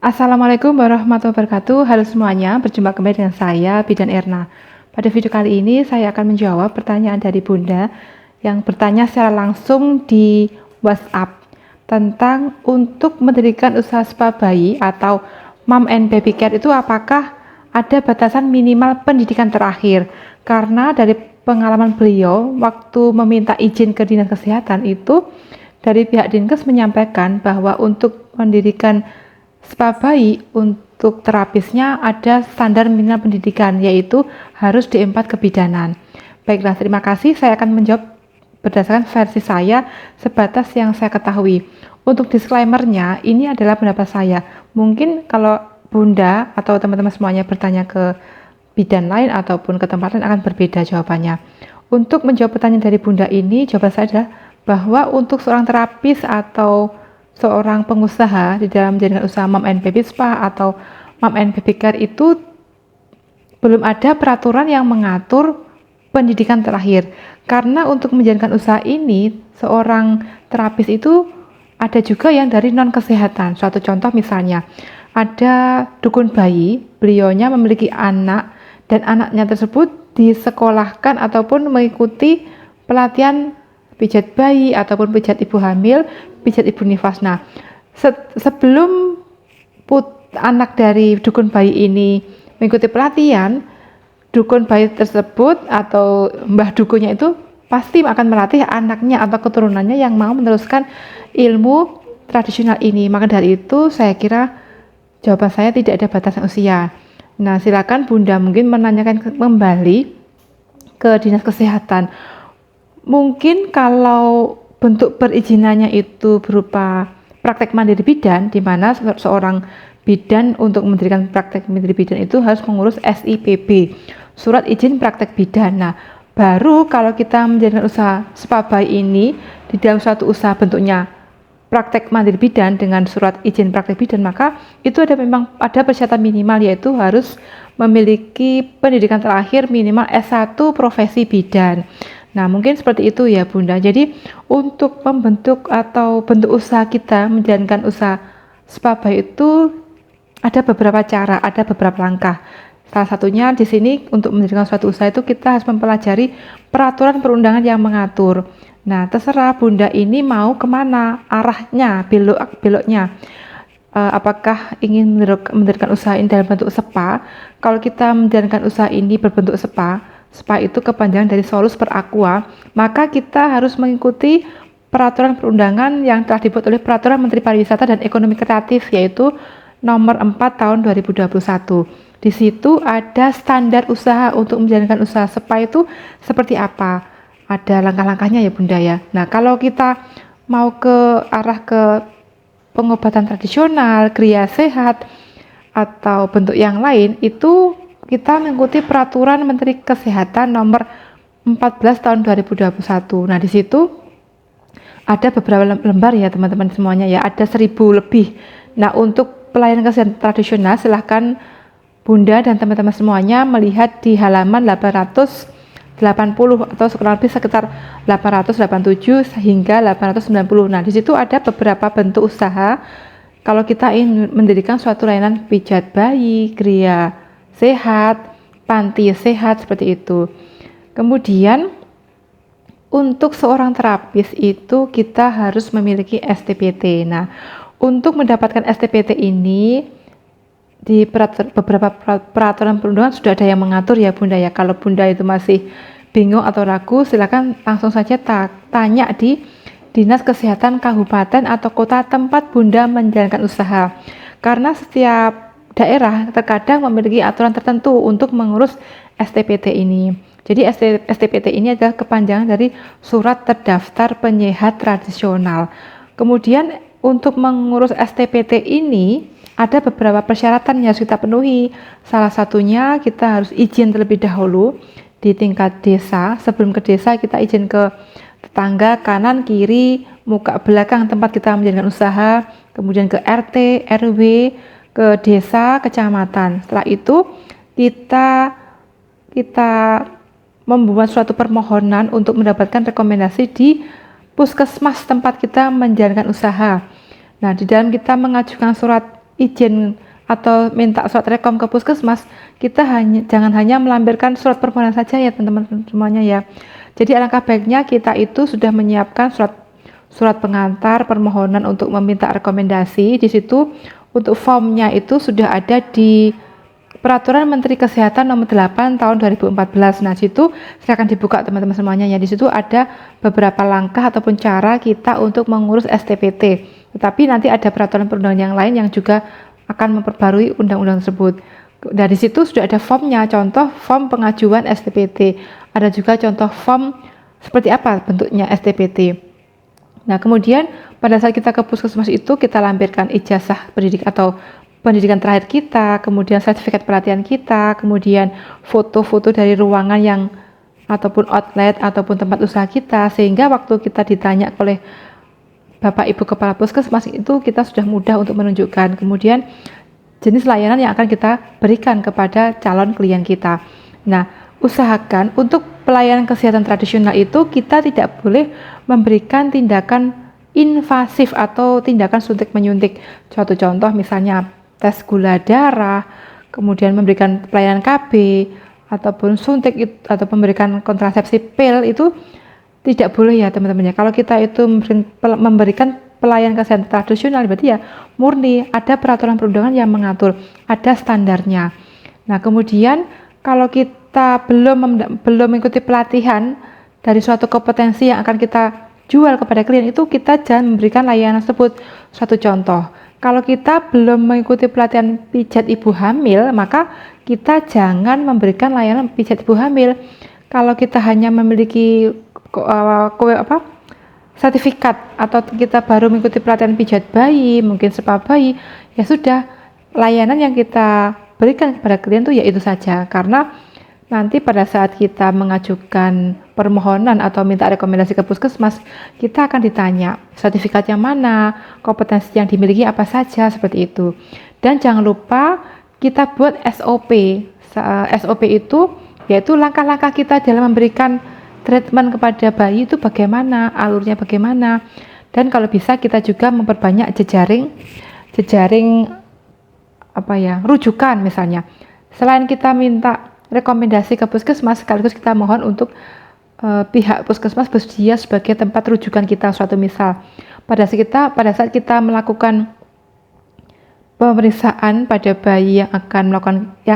Assalamualaikum warahmatullahi wabarakatuh. Halo semuanya, berjumpa kembali dengan saya, Bidan Erna. Pada video kali ini saya akan menjawab pertanyaan dari Bunda yang bertanya secara langsung di WhatsApp tentang untuk mendirikan usaha spa bayi atau mom and baby care itu apakah ada batasan minimal pendidikan terakhir. Karena dari pengalaman beliau waktu meminta izin ke Dinas Kesehatan itu dari pihak Dinkes menyampaikan bahwa untuk mendirikan spa bayi untuk terapisnya ada standar minimal pendidikan, yaitu harus D4 kebidanan. Baiklah, terima kasih. Saya akan menjawab berdasarkan versi saya sebatas yang saya ketahui. Untuk disclaimer-nya, ini adalah pendapat saya. Mungkin kalau Bunda atau teman-teman semuanya bertanya ke bidan lain ataupun ke tempat lain akan berbeda jawabannya. Untuk menjawab pertanyaan dari Bunda ini, jawaban saya adalah bahwa untuk seorang terapis atau seorang pengusaha di dalam menjalankan usaha mom and baby spa atau mom and baby care itu belum ada peraturan yang mengatur pendidikan terakhir. Karena untuk menjalankan usaha ini, seorang terapis itu ada juga yang dari non kesehatan. Suatu contoh misalnya, ada dukun bayi, beliaunya memiliki anak dan anaknya tersebut disekolahkan ataupun mengikuti pelatihan pijat bayi ataupun pijat ibu hamil, pijat ibu nifas. Nah, sebelum anak dari dukun bayi ini mengikuti pelatihan, dukun bayi tersebut atau mbah dukunnya itu pasti akan melatih anaknya atau keturunannya yang mau meneruskan ilmu tradisional ini. Maka dari itu saya kira jawaban saya tidak ada batasan usia. Nah, silakan Bunda mungkin menanyakan kembali ke Dinas Kesehatan. Mungkin kalau bentuk perizinannya itu berupa praktek mandiri bidan, di mana seorang bidan untuk mendirikan praktek mandiri bidan itu harus mengurus SIPB, surat izin praktek bidan. Nah, baru kalau kita menjalankan usaha spa bayi ini di dalam suatu usaha bentuknya praktek mandiri bidan dengan surat izin praktek bidan, maka itu memang ada persyaratan minimal, yaitu harus memiliki pendidikan terakhir minimal S1 profesi bidan. Nah, mungkin seperti itu ya Bunda. Jadi untuk membentuk atau bentuk usaha kita menjalankan usaha spa bayi itu ada beberapa cara, ada beberapa langkah. Salah satunya di sini untuk mendirikan suatu usaha itu kita harus mempelajari peraturan perundangan yang mengatur. Nah, terserah Bunda ini mau kemana arahnya, beloknya. Apakah ingin mendirikan usaha ini dalam bentuk spa? Kalau kita menjalankan usaha ini berbentuk spa itu kepanjangan dari solus per aqua, maka kita harus mengikuti peraturan perundangan yang telah dibuat oleh Peraturan Menteri Pariwisata dan Ekonomi Kreatif, yaitu nomor 4 tahun 2021. Di situ ada standar usaha untuk menjalankan usaha spa itu seperti apa. Ada langkah-langkahnya ya Bunda ya. Nah, kalau kita mau ke arah ke pengobatan tradisional, kriya sehat, atau bentuk yang lain, itu kita mengikuti Peraturan Menteri Kesehatan nomor 14 tahun 2021. Nah, di situ ada beberapa lembar ya teman-teman semuanya ya, ada 1000 lebih. Nah, untuk pelayanan kesehatan tradisional silahkan Bunda dan teman-teman semuanya melihat di halaman 880 atau kurang lebih sekitar 887 hingga 890. Nah, di situ ada beberapa bentuk usaha kalau kita ingin mendirikan suatu layanan pijat bayi, kriya sehat, panti sehat, seperti itu. Kemudian untuk seorang terapis itu kita harus memiliki STPT. Nah, untuk mendapatkan STPT ini di beberapa peraturan perundangan sudah ada yang mengatur ya Bunda ya. Kalau Bunda itu masih bingung atau ragu, silakan langsung saja tanya di Dinas Kesehatan Kabupaten atau Kota tempat Bunda menjalankan usaha. Karena setiap daerah terkadang memiliki aturan tertentu untuk mengurus STPT ini. Jadi STPT ini adalah kepanjangan dari Surat Terdaftar Penyehat Tradisional. Kemudian untuk mengurus STPT ini ada beberapa persyaratan yang harus kita penuhi. Salah satunya kita harus izin terlebih dahulu di tingkat desa. Sebelum ke desa kita izin ke tetangga kanan, kiri, muka belakang tempat kita menjalankan usaha, kemudian ke RT, RW, ke desa, kecamatan. Setelah itu kita membuat suatu permohonan untuk mendapatkan rekomendasi di puskesmas tempat kita menjalankan usaha. Nah, di dalam kita mengajukan surat izin atau minta surat rekom ke puskesmas, kita jangan hanya melampirkan surat permohonan saja ya teman-teman semuanya ya. Jadi alangkah baiknya kita itu sudah menyiapkan surat pengantar permohonan untuk meminta rekomendasi. Di situ untuk formnya itu sudah ada di Peraturan Menteri Kesehatan Nomor 8 Tahun 2014. Nah, situ silakan dibuka teman-teman semuanya ya. Di situ ada beberapa langkah ataupun cara kita untuk mengurus STPT. Tetapi nanti ada peraturan perundangan yang lain yang juga akan memperbarui undang-undang tersebut. Dari situ sudah ada formnya, contoh form pengajuan STPT. Ada juga contoh form seperti apa bentuknya STPT. Nah, kemudian pada saat kita ke puskesmas itu kita lampirkan ijazah pendidik atau pendidikan terakhir kita, kemudian sertifikat pelatihan kita, kemudian foto-foto dari ruangan yang ataupun outlet ataupun tempat usaha kita, sehingga waktu kita ditanya oleh Bapak Ibu Kepala Puskesmas itu kita sudah mudah untuk menunjukkan. Kemudian jenis layanan yang akan kita berikan kepada calon klien kita. Nah, usahakan untuk pelayanan kesehatan tradisional itu kita tidak boleh memberikan tindakan invasif atau tindakan suntik menyuntik. Suatu contoh misalnya tes gula darah, kemudian memberikan pelayanan KB, ataupun suntik atau memberikan kontrasepsi pil itu tidak boleh ya teman-teman ya. Kalau kita itu memberikan pelayanan kesehatan tradisional berarti ya murni ada peraturan perundangan yang mengatur, ada standarnya. Nah, kemudian kalau kita belum mengikuti pelatihan dari suatu kompetensi yang akan kita jual kepada klien itu, kita jangan memberikan layanan tersebut. Suatu contoh, kalau kita belum mengikuti pelatihan pijat ibu hamil, maka kita jangan memberikan layanan pijat ibu hamil. Kalau kita hanya memiliki sertifikat atau kita baru mengikuti pelatihan pijat bayi, mungkin spa bayi, ya sudah, layanan yang kita berikan kepada klien itu ya itu saja. Karena nanti pada saat kita mengajukan permohonan atau minta rekomendasi ke puskesmas, kita akan ditanya sertifikat yang mana, kompetensi yang dimiliki apa saja, seperti itu. Dan jangan lupa kita buat SOP. SOP itu yaitu langkah-langkah kita dalam memberikan treatment kepada bayi itu bagaimana, alurnya bagaimana. Dan kalau bisa kita juga memperbanyak jejaring rujukan misalnya. Selain kita minta rekomendasi ke puskesmas, sekaligus kita mohon untuk pihak puskesmas bersedia sebagai tempat rujukan kita. Suatu misal pada saat kita melakukan pemeriksaan pada bayi yang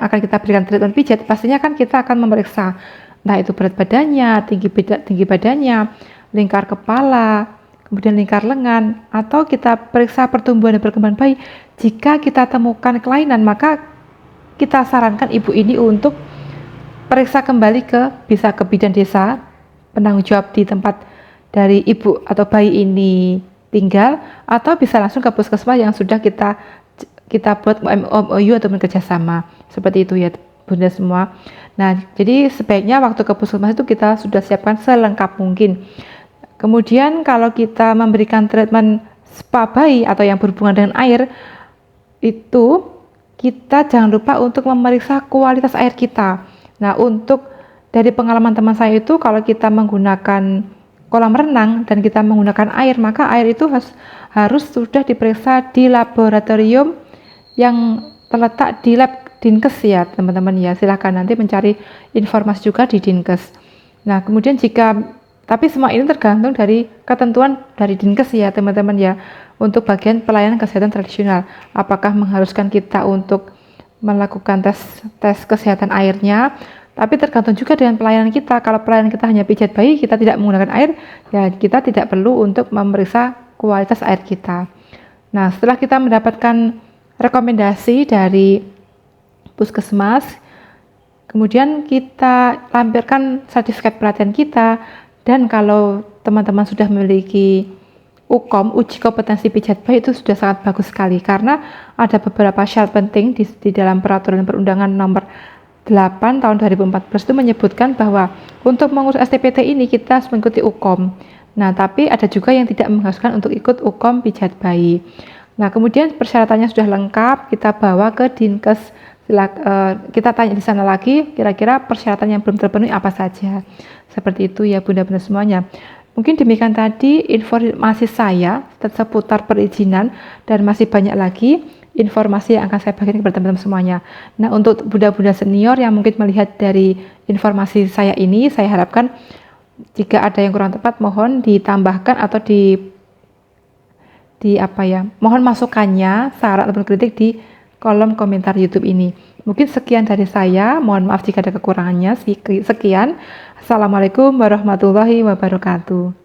akan kita berikan treatment pijat, pastinya kan kita akan memeriksa entah itu berat badannya, tinggi badannya, lingkar kepala, kemudian lingkar lengan, atau kita periksa pertumbuhan dan perkembangan bayi. Jika kita temukan kelainan, maka kita sarankan ibu ini untuk periksa kembali bisa ke bidan desa penanggung jawab di tempat dari ibu atau bayi ini tinggal, atau bisa langsung ke puskesmas yang sudah kita buat MOU atau kerjasama. Seperti itu ya bunda semua. Nah, jadi sebaiknya waktu ke puskesmas itu kita sudah siapkan selengkap mungkin. Kemudian kalau kita memberikan treatment spa bayi atau yang berhubungan dengan air, itu kita jangan lupa untuk memeriksa kualitas air kita. Nah, untuk dari pengalaman teman saya itu, kalau kita menggunakan kolam renang dan kita menggunakan air, maka air itu harus sudah diperiksa di laboratorium yang terletak di lab Dinkes ya teman-teman ya. Silahkan nanti mencari informasi juga di Dinkes. Nah, kemudian tapi semua ini tergantung dari ketentuan dari Dinkes ya teman-teman ya, untuk bagian pelayanan kesehatan tradisional. Apakah mengharuskan kita untuk melakukan tes kesehatan airnya, tapi tergantung juga dengan pelayanan kita. Kalau pelayanan kita hanya pijat bayi, kita tidak menggunakan air, ya kita tidak perlu untuk memeriksa kualitas air kita. Nah, setelah kita mendapatkan rekomendasi dari puskesmas, kemudian kita lampirkan sertifikat pelatihan kita. Dan kalau teman-teman sudah memiliki UKOM, uji kompetensi pijat bayi, itu sudah sangat bagus sekali, karena ada beberapa syarat penting di dalam peraturan perundangan nomor 8 tahun 2014 itu menyebutkan bahwa untuk mengurus STPT ini kita harus mengikuti UKOM. Nah, tapi ada juga yang tidak mengharuskan untuk ikut UKOM pijat bayi. Nah, kemudian persyaratannya sudah lengkap, kita bawa ke Dinkes. Kita tanya di sana lagi, kira-kira persyaratan yang belum terpenuhi apa saja. Seperti itu ya bunda-bunda semuanya. Mungkin demikian tadi informasi saya seputar perizinan, dan masih banyak lagi informasi yang akan saya bagikan kepada teman-teman semuanya. Nah, untuk bunda-bunda senior yang mungkin melihat dari informasi saya ini, saya harapkan jika ada yang kurang tepat mohon ditambahkan atau mohon masukannya, saran ataupun kritik di kolom komentar YouTube ini. Mungkin sekian dari saya, mohon maaf jika ada kekurangannya. Sekian. Assalamualaikum warahmatullahi wabarakatuh.